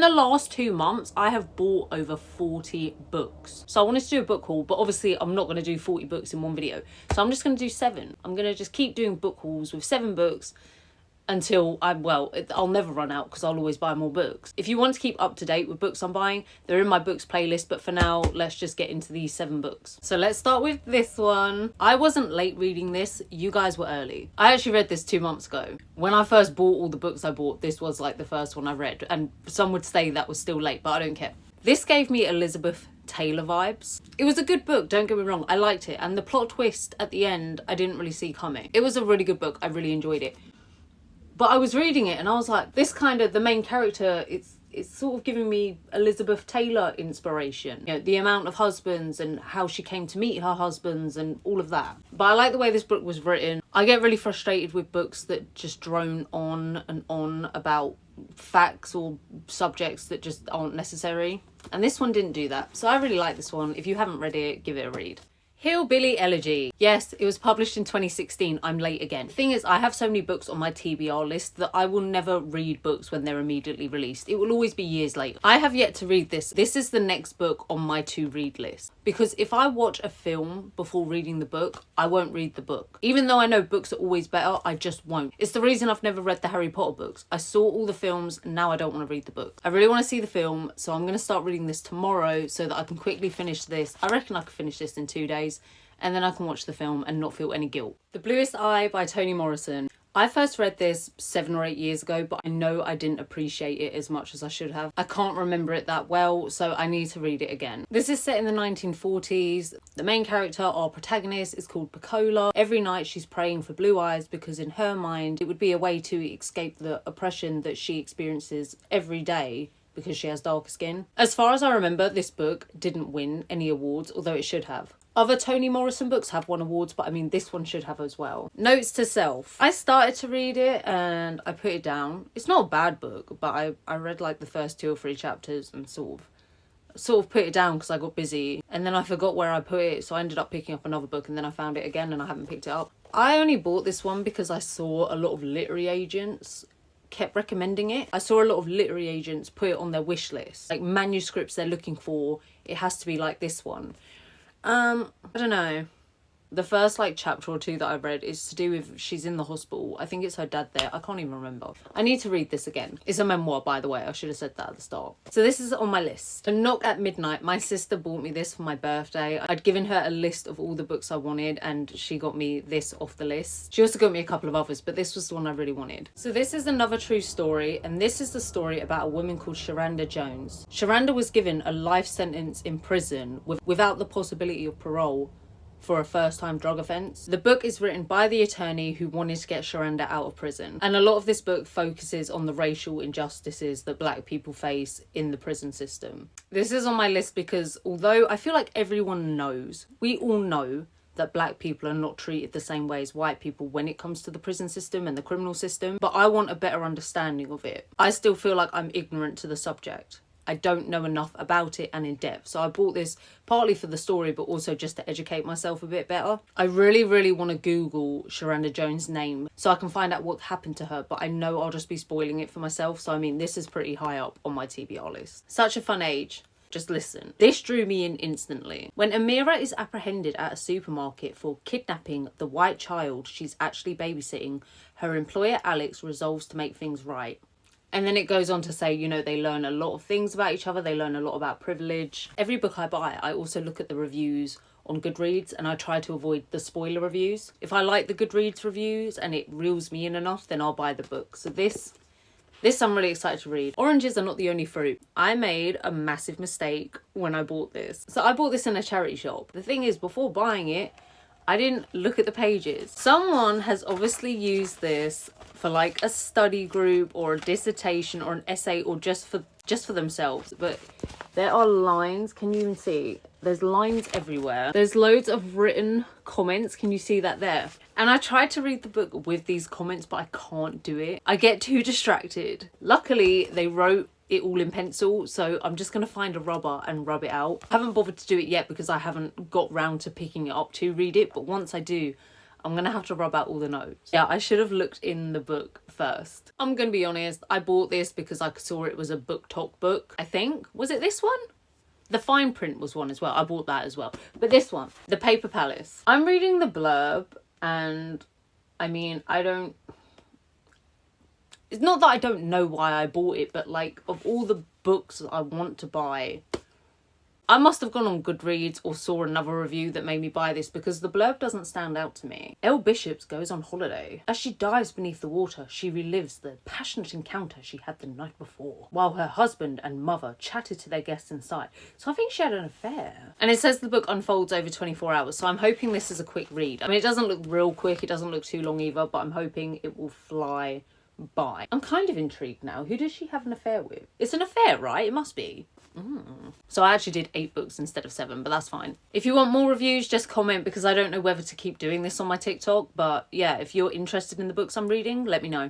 the last 2 months, I have bought over 40 books. So I wanted to do a book haul, but obviously I'm not going to do 40 books in one video. So I'm just going to do 7. I'm going to just keep doing book hauls with 7 books until I'll never run out because I'll always buy more books. If you want to keep up to date with books I'm buying, they're in my books playlist, but for now, let's just get into these 7 books. So let's start with this one. I wasn't late reading this, you guys were early. I actually read this 2 months ago. When I first bought all the books I bought, this was like the first one I read, and some would say that was still late, but I don't care. This gave me Elizabeth Taylor vibes. It was a good book, don't get me wrong, I liked it, and the plot twist at the end I didn't really see coming. It was a really good book, I really enjoyed it. But I was reading it and I was like, this kind of, the main character, it's sort of giving me Elizabeth Taylor inspiration. You know, the amount of husbands and how she came to meet her husbands and all of that. But I like the way this book was written. I get really frustrated with books that just drone on and on about facts or subjects that just aren't necessary. And this one didn't do that. So I really like this one. If you haven't read it, give it a read. Hillbilly Elegy. Yes, it was published in 2016. I'm late again. The thing is, I have so many books on my TBR list that I will never read books when they're immediately released. It will always be years later. I have yet to read this. This is the next book on my to-read list. Because if I watch a film before reading the book, I won't read the book. Even though I know books are always better, I just won't. It's the reason I've never read the Harry Potter books. I saw all the films, and now I don't want to read the book. I really want to see the film, so I'm going to start reading this tomorrow so that I can quickly finish this. I reckon I could finish this in 2 days. And then I can watch the film and not feel any guilt. The Bluest Eye by Toni Morrison. I first read this 7 or 8 years ago, but I know I didn't appreciate it as much as I should have. I can't remember it that well, so I need to read it again. This is set in the 1940s. The main character, our protagonist, is called Pecola. Every night she's praying for blue eyes because in her mind, it would be a way to escape the oppression that she experiences every day because she has darker skin. As far as I remember, this book didn't win any awards, although it should have. Other Toni Morrison books have won awards, but I mean, this one should have as well. Notes to Self. I started to read it and I put it down. It's not a bad book, but I read like the first 2 or 3 chapters and sort of put it down because I got busy. And then I forgot where I put it, so I ended up picking up another book and then I found it again and I haven't picked it up. I only bought this one because I saw a lot of literary agents kept recommending it. I saw a lot of literary agents put it on their wish list. Like manuscripts they're looking for, it has to be like this one. I don't know. The first like chapter or 2 that I read is to do with she's in the hospital. I think it's her dad there. I can't even remember. I need to read this again. It's a memoir, by the way. I should have said that at the start. So this is on my list. A Knock at Midnight. My sister bought me this for my birthday. I'd given her a list of all the books I wanted and she got me this off the list. She also got me a couple of others, but this was the one I really wanted. So this is another true story, and this is the story about a woman called Sharanda Jones. Sharanda was given a life sentence in prison without the possibility of parole for a first-time drug offence. The book is written by the attorney who wanted to get Sharanda out of prison. And a lot of this book focuses on the racial injustices that black people face in the prison system. This is on my list because although I feel like everyone knows, we all know that black people are not treated the same way as white people when it comes to the prison system and the criminal system, but I want a better understanding of it. I still feel like I'm ignorant to the subject. I don't know enough about it and in depth. So I bought this partly for the story, but also just to educate myself a bit better. I really, really want to Google Sharanda Jones' name so I can find out what happened to her, but I know I'll just be spoiling it for myself. So I mean, this is pretty high up on my TBR list. Such a fun age. Just listen. This drew me in instantly. When Amira is apprehended at a supermarket for kidnapping the white child she's actually babysitting, her employer Alex resolves to make things right. And then it goes on to say, you know, they learn a lot of things about each other. They learn a lot about privilege. Every book I buy, I also look at the reviews on Goodreads and I try to avoid the spoiler reviews. If I like the Goodreads reviews and it reels me in enough, then I'll buy the book. So this I'm really excited to read. Oranges are not the only fruit. I made a massive mistake when I bought this. So I bought this in a charity shop. The thing is, before buying it, I didn't look at the pages. Someone has obviously used this for like a study group or a dissertation or an essay or just for themselves. But there are lines. Can you even see? There's lines everywhere. There's loads of written comments. Can you see that there? And I tried to read the book with these comments, but I can't do it. I get too distracted. Luckily, they wrote it all in pencil, so I'm just gonna find a rubber and rub it out. I haven't bothered to do it yet because I haven't got round to picking it up to read it, but once I do, I'm gonna have to rub out all the notes. Yeah, I should have looked in the book first. I'm gonna be honest, I bought this because I saw it was a BookTok book, I think. Was it this one? The fine print was one as well. I bought that as well. But this one, The Paper Palace. I'm reading the blurb and I mean, it's not that I don't know why I bought it, but like of all the books I want to buy, I must have gone on Goodreads or saw another review that made me buy this because the blurb doesn't stand out to me. Elle Bishops goes on holiday. As she dives beneath the water, she relives the passionate encounter she had the night before, while her husband and mother chatted to their guests inside. So I think she had an affair. And it says the book unfolds over 24 hours, so I'm hoping this is a quick read. I mean, it doesn't look real quick, it doesn't look too long either, but I'm hoping it will fly by. I'm kind of intrigued now. Who does she have an affair with? It's an affair, right? It must be. So I actually did 8 books instead of 7, but that's fine. If you want more reviews, just comment because I don't know whether to keep doing this on my TikTok. But yeah, if you're interested in the books I'm reading, let me know.